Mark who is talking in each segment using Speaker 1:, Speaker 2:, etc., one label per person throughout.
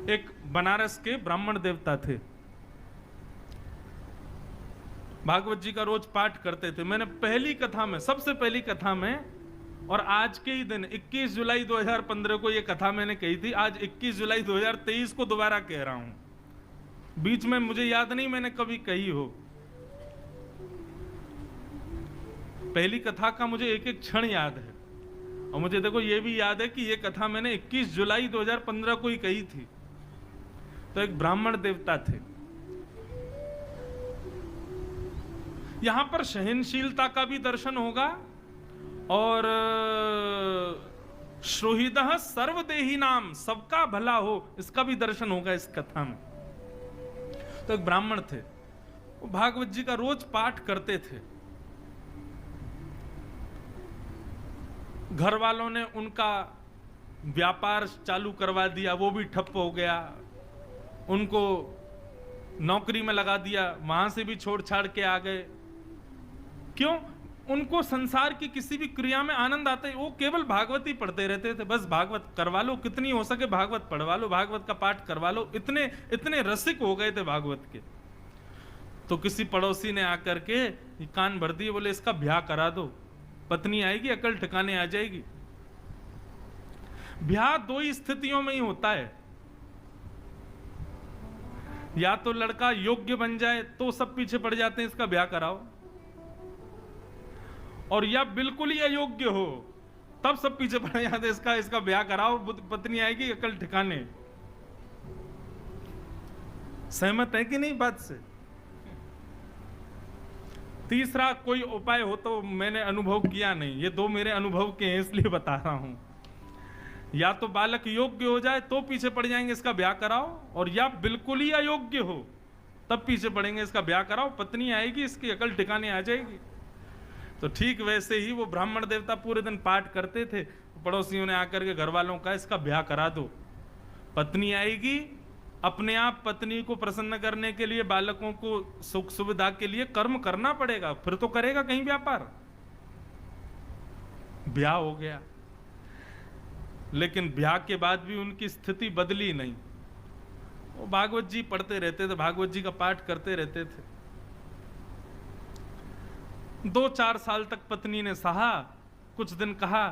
Speaker 1: एक बनारस के ब्राह्मण देवता थे, भागवत जी का रोज पाठ करते थे। मैंने पहली कथा में, सबसे पहली कथा में, और आज के ही दिन 21 जुलाई 2015 को ये कथा मैंने कही थी, आज 21 जुलाई 2023 को दोबारा कह रहा हूं। बीच में मुझे याद नहीं मैंने कभी कही हो। पहली कथा का मुझे एक एक क्षण याद है, और मुझे देखो ये भी याद है कि ये कथा मैंने 21 जुलाई 2015 को ही कही थी। तो एक ब्राह्मण देवता थे, यहां पर सहनशीलता का भी दर्शन होगा और श्रोहिदः सर्वदेही नाम, सबका भला हो, इसका भी दर्शन होगा इस कथा में। तो एक ब्राह्मण थे, वो भागवत जी का रोज पाठ करते थे। घर वालों ने उनका व्यापार चालू करवा दिया, वो भी ठप हो गया, उनको नौकरी में लगा दिया, वहां से भी छोड़ छाड़ के आ गए। क्यों? उनको संसार की किसी भी क्रिया में आनंद आता है, वो केवल भागवत ही पढ़ते रहते थे। बस भागवत करवा लो, कितनी हो सके भागवत पढ़वा लो, भागवत का पाठ करवा लो, इतने इतने रसिक हो गए थे भागवत के। तो किसी पड़ोसी ने आकर के कान भर दिए, बोले इसका ब्याह करा दो, पत्नी आएगी, अकल ठिकाने आ जाएगी। ब्याह दो ही स्थितियों में ही होता है, या तो लड़का योग्य बन जाए तो सब पीछे पड़ जाते हैं इसका ब्याह कराओ, और या बिल्कुल ही अयोग्य हो तब सब पीछे पड़ जाते हैं इसका ब्याह कराओ, पत्नी आएगी, अकल ठिकाने। सहमत है कि नहीं बात से? तीसरा कोई उपाय हो तो मैंने अनुभव किया नहीं, ये दो मेरे अनुभव के हैं इसलिए बता रहा हूं। या तो बालक योग्य हो जाए तो पीछे पड़ जाएंगे इसका ब्याह कराओ, और या बिल्कुल ही अयोग्य हो तब पीछे पड़ेंगे इसका ब्याह कराओ, पत्नी आएगी, इसकी अकल ठिकाने आ जाएगी। तो ठीक वैसे ही वो ब्राह्मण देवता पूरे दिन पाठ करते थे, पड़ोसियों ने आकर के घर वालों का इसका ब्याह करा दो, पत्नी आएगी, अपने आप पत्नी को प्रसन्न करने के लिए, बालकों को सुख सुविधा के लिए कर्म करना पड़ेगा, फिर तो करेगा कहीं व्यापार। ब्याह हो गया, लेकिन ब्याह के बाद भी उनकी स्थिति बदली नहीं। वो भागवत जी पढ़ते रहते थे, भागवत जी का पाठ करते रहते थे। 2-4 साल तक पत्नी ने सहा, कुछ दिन कहा,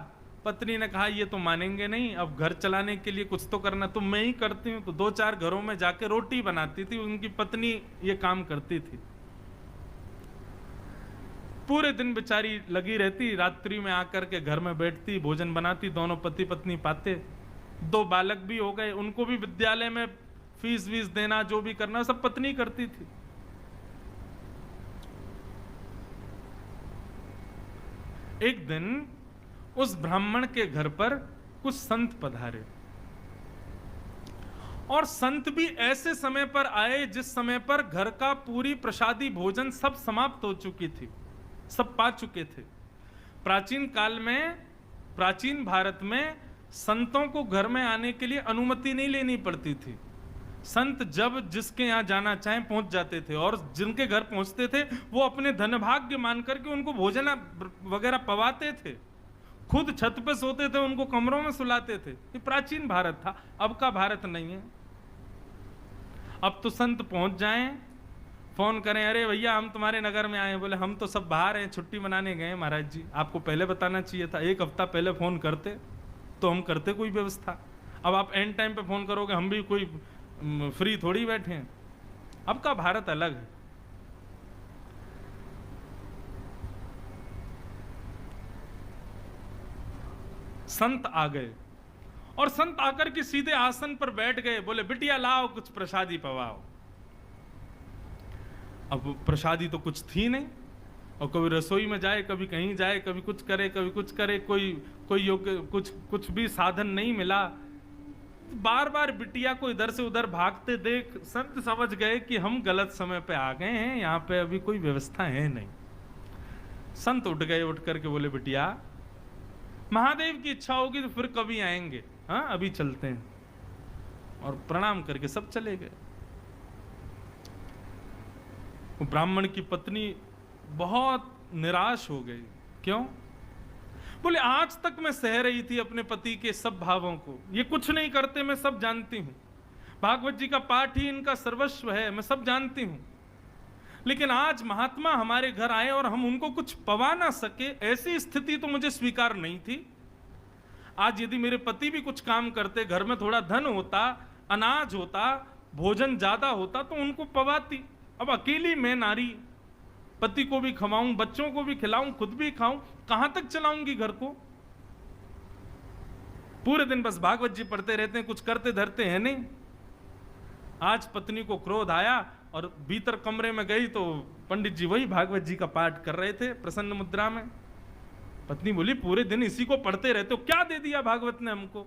Speaker 1: पत्नी ने कहा ये तो मानेंगे नहीं, अब घर चलाने के लिए कुछ तो करना, तो मैं ही करती हूँ। तो 2-4 घरों में जाके रोटी बनाती थी, उनकी पत्नी ये काम करती थी। पूरे दिन बेचारी लगी रहती, रात्रि में आकर के घर में बैठती, भोजन बनाती, दोनों पति पत्नी पाते। 2 बालक भी हो गए, उनको भी विद्यालय में फीस वीस देना, जो भी करना सब पत्नी करती थी। एक दिन उस ब्राह्मण के घर पर कुछ संत पधारे, और संत भी ऐसे समय पर आए जिस समय पर घर का पूरी प्रसादी भोजन सब समाप्त हो चुकी थी, सब पा चुके थे। प्राचीन काल में, प्राचीन भारत में संतों को घर में आने के लिए अनुमति नहीं लेनी पड़ती थी। संत जब जिसके यहां जाना चाहे पहुंच जाते थे, और जिनके घर पहुंचते थे वो अपने धनभाग्य मान करके उनको भोजन वगैरह पवाते थे, खुद छत पे सोते थे, उनको कमरों में सुलाते थे। ये प्राचीन भारत था, अब का भारत नहीं है। अब तो संत पहुंच जाएं, फोन करें, अरे भैया हम तुम्हारे नगर में आए, बोले हम तो सब बाहर हैं, छुट्टी मनाने गए महाराज जी, आपको पहले बताना चाहिए था, 1 हफ्ता पहले फोन करते तो हम करते कोई व्यवस्था। अब आप एंड टाइम पे फोन करोगे, हम भी कोई फ्री थोड़ी बैठे हैं। अब का भारत अलग है। संत आ गए, और संत आकर के सीधे आसन पर बैठ गए, बोले बिटिया लाओ कुछ प्रसादी पवाओ। अब प्रसादी तो कुछ थी नहीं, और कभी रसोई में जाए, कभी कहीं जाए, कभी कुछ करे, कभी कुछ करे, कोई योग्य कुछ भी साधन नहीं मिला। बार बार बिटिया को इधर से उधर भागते देख संत समझ गए कि हम गलत समय पे आ गए हैं, यहाँ पे अभी कोई व्यवस्था है नहीं। संत उठ गए, उठ करके बोले बिटिया महादेव की इच्छा होगी तो फिर कभी आएंगे, हाँ अभी चलते हैं। और प्रणाम करके सब चले गए। ब्राह्मण की पत्नी बहुत निराश हो गई। क्यों? बोले आज तक मैं सह रही थी अपने पति के सब भावों को, ये कुछ नहीं करते, मैं सब जानती हूं, भागवत जी का पाठ ही इनका सर्वस्व है, मैं सब जानती हूं। लेकिन आज महात्मा हमारे घर आए और हम उनको कुछ पवा ना सके, ऐसी स्थिति तो मुझे स्वीकार नहीं थी। आज यदि मेरे पति भी कुछ काम करते, घर में थोड़ा धन होता, अनाज होता, भोजन ज्यादा होता, तो उनको पवाती। अब अकेली मैं नारी, पति को भी खवाऊं, बच्चों को भी खिलाऊं, खुद भी खाऊं, कहां तक चलाऊंगी घर को? पूरे दिन बस भागवत जी पढ़ते रहते हैं, कुछ करते धरते हैं नहीं। आज पत्नी को क्रोध आया और भीतर कमरे में गई तो पंडित जी वही भागवत जी का पाठ कर रहे थे प्रसन्न मुद्रा में। पत्नी बोली, पूरे दिन इसी को पढ़ते रहते हो, क्या दे दिया भागवत ने हमको?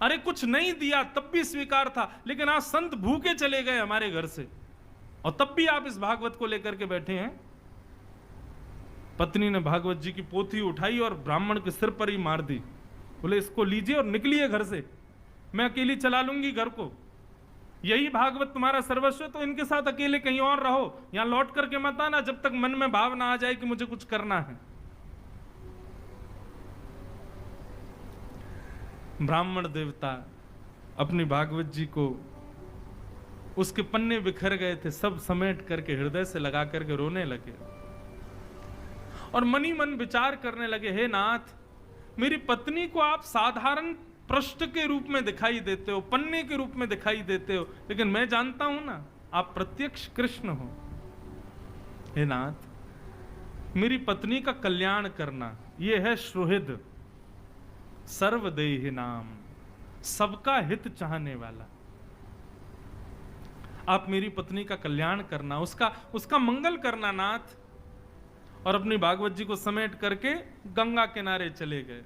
Speaker 1: अरे कुछ नहीं दिया तब भी स्वीकार था, लेकिन आज संत भूखे चले गए हमारे घर से और तब भी आप इस भागवत को लेकर के बैठे हैं। पत्नी ने भागवत जी की पोथी उठाई और ब्राह्मण के सिर पर ही मार दी। बोले, इसको लीजिए और निकलिए घर से, मैं अकेली चला लूंगी घर को। यही भागवत तुम्हारा सर्वस्व है तो इनके साथ अकेले कहीं और रहो, यहां लौट करके मत आना जब तक मन में भाव ना आ जाए कि मुझे कुछ करना है। ब्राह्मण देवता अपनी भागवत जी को, उसके पन्ने बिखर गए थे, सब समेट करके हृदय से लगा करके रोने लगे और मनी मन विचार करने लगे, हे नाथ, मेरी पत्नी को आप साधारण पृष्ठ के रूप में दिखाई देते हो, पन्ने के रूप में दिखाई देते हो, लेकिन मैं जानता हूं ना आप प्रत्यक्ष कृष्ण हो। हे नाथ, मेरी पत्नी का कल्याण करना, यह है सुहृद सर्वदेहि नाम, सबका हित चाहने वाला। आप मेरी पत्नी का कल्याण करना, उसका मंगल करना नाथ। और अपनी भागवत जी को समेट करके गंगा किनारे चले गए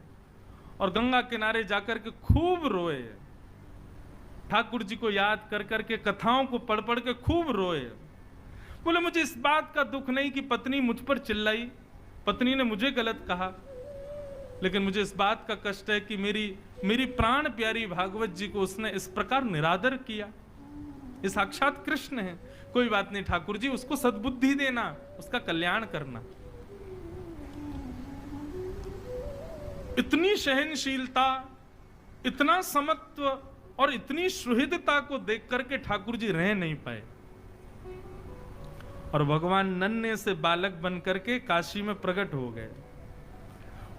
Speaker 1: और गंगा किनारे जाकर के खूब रोए, ठाकुर जी को याद कर करके, कथाओं को पढ़ पढ़ के खूब रोए। बोले, मुझे इस बात का दुख नहीं कि पत्नी मुझ पर चिल्लाई, पत्नी ने मुझे गलत कहा, लेकिन मुझे इस बात का कष्ट है कि मेरी प्राण प्यारी भागवत जी को उसने इस प्रकार निरादर किया। ये साक्षात कृष्ण है। कोई बात नहीं ठाकुर जी, उसको सद्बुद्धि देना, उसका कल्याण करना। इतनी सहनशीलता, इतना समत्व और इतनी सुहृदता को देख करके ठाकुर जी रह नहीं पाए और भगवान नन्हे से बालक बन करके काशी में प्रकट हो गए।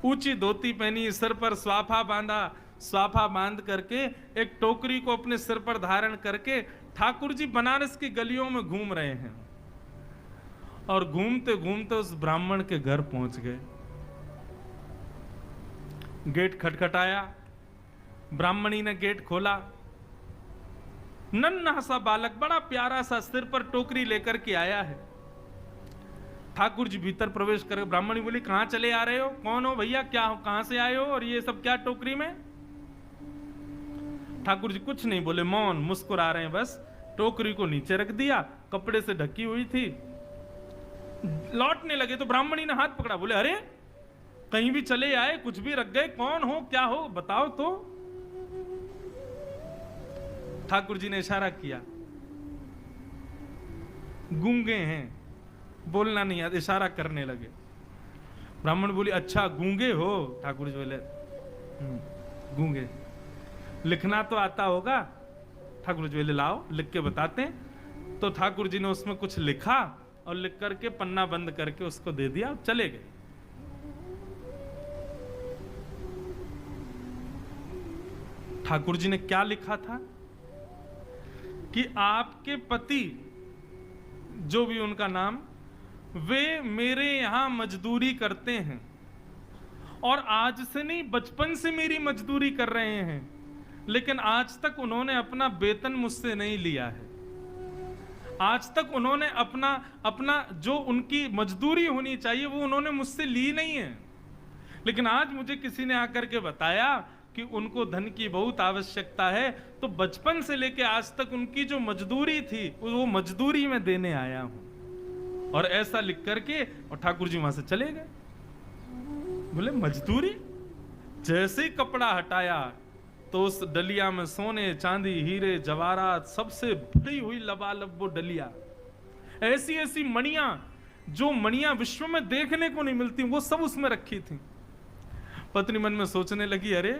Speaker 1: ऊंची धोती पहनी, सिर पर स्वाफा बांधा, स्वाफा बांध करके एक टोकरी को अपने सिर पर धारण करके ठाकुर जी बनारस की गलियों में घूम रहे हैं और घूमते घूमते उस ब्राह्मण के घर पहुंच गए। गेट खटखटाया, ब्राह्मणी ने गेट खोला। नन्हा सा बालक, बड़ा प्यारा सा, सिर पर टोकरी लेकर के आया है। ठाकुर जी भीतर प्रवेश कर, ब्राह्मणी बोली, कहां चले आ रहे हो? कौन हो भैया? क्या हो? कहां से आए हो? और ये सब क्या टोकरी में? ठाकुर जी कुछ नहीं बोले, मौन, मुस्कुरा रहे हैं बस। टोकरी को नीचे रख दिया, कपड़े से ढकी हुई थी। लौटने लगे तो ब्राह्मणी ने हाथ पकड़ा, बोले, अरे कहीं भी चले आए, कुछ भी रख गए, कौन हो, क्या हो, बताओ तो। ठाकुर जी ने इशारा किया, गूंगे हैं, बोलना नहीं आता, इशारा करने लगे। ब्राह्मण बोली, अच्छा गूंगे हो? ठाकुर जी बोले, गूंगे, लिखना तो आता होगा? ठाकुर जी बोले, लाओ लिख के बताते हैं। तो ठाकुर जी ने उसमें कुछ लिखा और लिख करके पन्ना बंद करके उसको दे दिया, चले गए। ठाकुर जी ने क्या लिखा था कि आपके पति, जो भी उनका नाम, वे मेरे यहां मजदूरी करते हैं और आज से नहीं, बचपन से मेरी मजदूरी कर रहे हैं, लेकिन आज तक उन्होंने अपना वेतन मुझसे नहीं लिया है। आज तक उन्होंने अपना जो उनकी मजदूरी होनी चाहिए वो उन्होंने मुझसे ली नहीं है। लेकिन आज मुझे किसी ने आकर के बताया कि उनको धन की बहुत आवश्यकता है, तो बचपन से लेके आज तक उनकी जो मजदूरी थी वो मजदूरी में देने आया हूं। और ऐसा लिख करके और ठाकुर जी वहां से चले गए। बोले, मजदूरी? जैसे ही कपड़ा हटाया तो उस डलिया में सोने, चांदी, हीरे, जवाहरात, सबसे भरी हुई लबालब वो डलिया, ऐसी ऐसी मणियां, जो मणियां विश्व में देखने को नहीं मिलती, वो सब उसमें रखी थी। पत्नी मन में सोचने लगी, अरे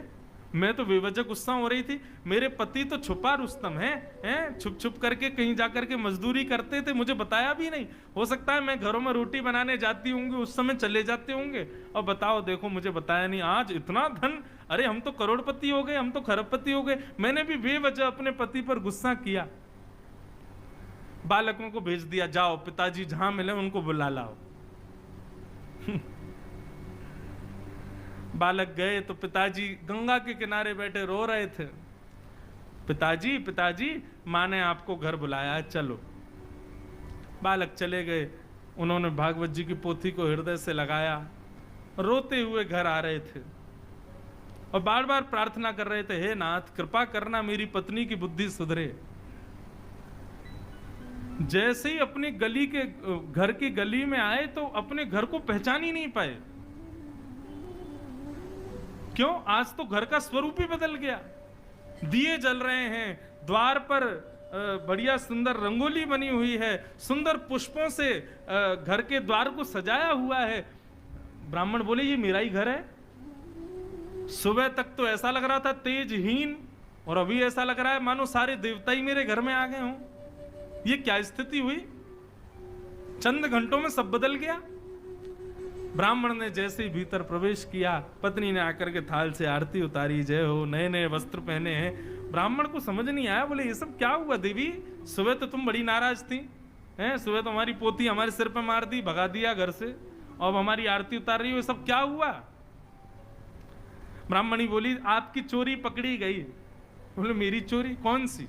Speaker 1: मैं तो बेवजह गुस्सा हो रही थी, मेरे पति तो छुपा रुस्तम हैं छुप छुप करके कहीं जाकर के मजदूरी करते थे, मुझे बताया भी नहीं। हो सकता है मैं घरों में रोटी बनाने जाती होंगी, उस समय चले जाते होंगे, और बताओ देखो मुझे बताया नहीं। आज इतना धन, अरे हम तो करोड़पति हो गए, हम तो खरबपति हो गए। मैंने भी बेवजह अपने पति पर गुस्सा किया। बालकों को भेज दिया, जाओ पिताजी जहां मिले उनको बुला लाओ। बालक गए तो पिताजी गंगा के किनारे बैठे रो रहे थे। पिताजी पिताजी, माँ ने आपको घर बुलाया है, चलो। बालक चले गए, उन्होंने भागवत जी की पोथी को हृदय से लगाया, रोते हुए घर आ रहे थे और बार बार प्रार्थना कर रहे थे, हे नाथ कृपा करना मेरी पत्नी की बुद्धि सुधरे। जैसे ही अपनी गली के घर की गली में आए तो अपने घर को पहचान ही नहीं पाए। क्यों? आज तो घर का स्वरूप ही बदल गया। दिए जल रहे हैं, द्वार पर बढ़िया सुंदर रंगोली बनी हुई है, सुंदर पुष्पों से घर के द्वार को सजाया हुआ है। ब्राह्मण बोले ये मेरा ही घर है। सुबह तक तो ऐसा लग रहा था तेजहीन, और अभी ऐसा लग रहा है मानो सारे देवता ही मेरे घर में आ गए हों। ये क्या स्थिति हुई? चंद घंटों में सब बदल गया। ब्राह्मण ने जैसे ही भीतर प्रवेश किया, पत्नी ने आकर के थाल से आरती उतारी, जय हो, नए नए वस्त्र पहने हैं। ब्राह्मण को समझ नहीं आया, बोले ये सब क्या हुआ देवी? सुबह तो तुम बड़ी नाराज थी, हैं? सुबह तो हमारी पोती हमारे सिर पे मार दी, भगा दिया घर से, और हमारी आरती उतार रही हो, ये सब क्या हुआ? ब्राह्मणी बोली आपकी चोरी पकड़ी गई। बोले मेरी चोरी? कौन सी?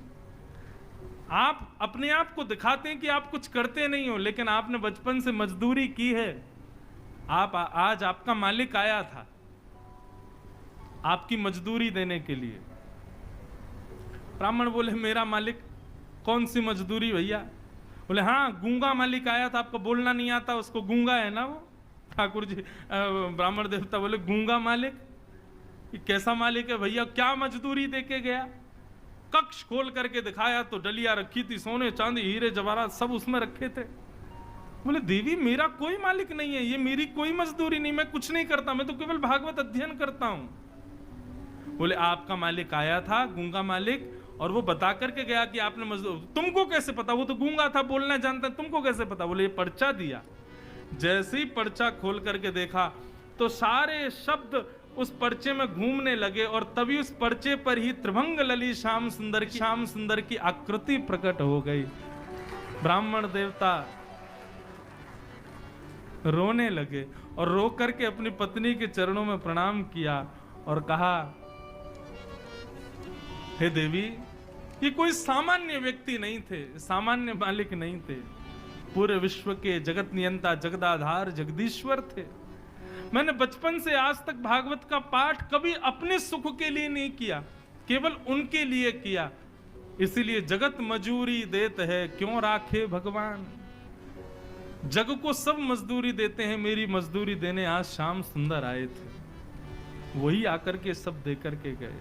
Speaker 1: आप अपने आप को दिखाते हैं कि आप कुछ करते नहीं हो, लेकिन आपने बचपन से मजदूरी की है। आज आपका मालिक आया था आपकी मजदूरी देने के लिए। ब्राह्मण बोले मेरा मालिक? कौन सी मजदूरी भैया? बोले हाँ, गूंगा मालिक आया था, आपको बोलना नहीं आता, उसको गूंगा है ना वो। ठाकुर जी ब्राह्मण देवता बोले गूंगा मालिक? ये कैसा मालिक है भैया? क्या मजदूरी देके गया? कक्ष खोल करके दिखाया तो डलिया रखी थी, सोने चांदी हीरे जवाहरात सब उसमें रखे थे। बोले देवी मेरा कोई मालिक नहीं है, ये मेरी कोई मजदूरी नहीं, मैं कुछ नहीं करता, मैं तो केवल भागवत अध्ययन करता हूं। बोले आपका मालिक आया था, गूंगा मालिक, और वो बता करके गया कि आपने मजदूर। तुमको कैसे पता? वो तो गूंगा था, बोलना जानता, तुमको कैसे पता? बोले ये पर्चा दिया। जैसे ही पर्चा खोल करके देखा तो सारे शब्द उस पर्चे में घूमने लगे, और तभी उस पर्चे पर ही त्रिभंग ललित श्याम सुंदर की आकृति प्रकट हो गई। ब्राह्मण देवता रोने लगे और रो करके अपनी पत्नी के चरणों में प्रणाम किया और कहा, हे देवी, ये कोई सामान्य व्यक्ति नहीं थे, सामान्य मालिक नहीं थे, पूरे विश्व के जगत नियंता, जगदाधार, जगदीश्वर थे। मैंने बचपन से आज तक भागवत का पाठ कभी अपने सुख के लिए नहीं किया, केवल उनके लिए किया। इसीलिए जगत मजूरी देत है, क्यों राखे भगवान। जग को सब मजदूरी देते हैं, मेरी मजदूरी देने आज श्याम सुंदर आए थे, वही आकर के सब दे करके गए।